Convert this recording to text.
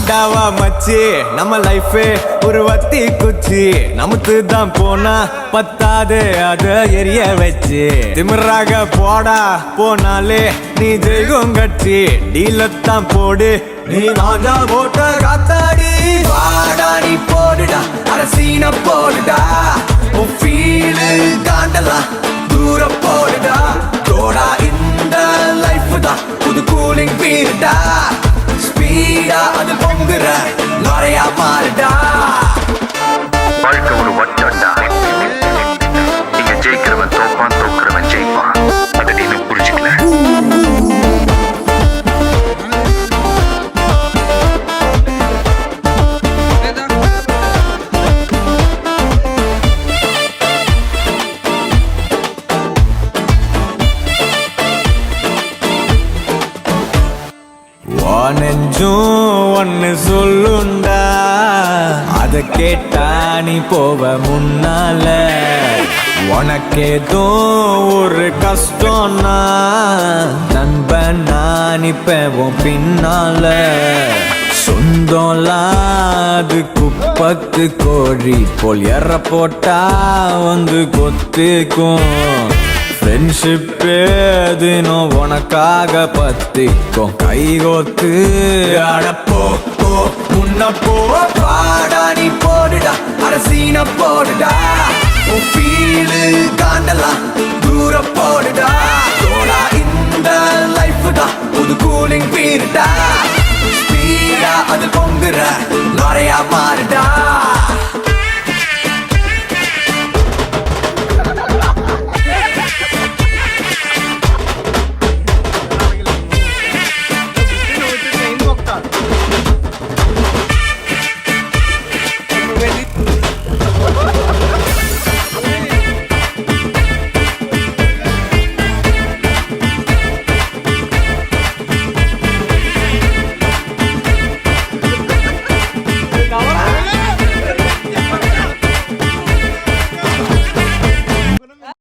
வாடாவா மச்சி நம்ம லைஃபே ஒரு வத்தி குச்சி நமக்கு தான் போனா பத்தாது அத எரிய வச்சு திமிராக போடா போனாலே நீ ஜெயிக்கும் கட்சி டீலத்தான் போடு நீ நாஞ்சா போட்ட காத்தாடி வாடா நீ போடுடா அரசீன போடுடா உன் ஃபீலு தாண்டலாம் தூர போடுடா தோடா இந்த லைஃப் தான் புது கூலிங் பீருடா ஸ்பீடா அது பொங்குற நுறையா மாறுடா வாழ்க்கை ஒரு வட்டம்டா நீங்க ஜெயிக்கிறவன் தோப்பான் தோக்குறவன் ஜெயிப்பான் அதை நீ புரிஞ்சுக்கல நெஞ்சும் ஒன்னு சொல்லுண்டா அத கேட்டா நீ போவ முன்னால உனக்கேதோ ஒரு கஷ்டம்னா நண்பன் நான் இப்பவும் பின்னால சொந்தம்லாது குப்பத்து கோழி போல் எற போட்டா வந்து கொத்துக்கும் ஃப்ரெண்ட்ஷிப் தினம் உனக்காக பத்திக்கும் கைகோத்து அடப்போ முன்ன போடா நீ போடுடா அரசீன போடுடா உன் ஃபீலு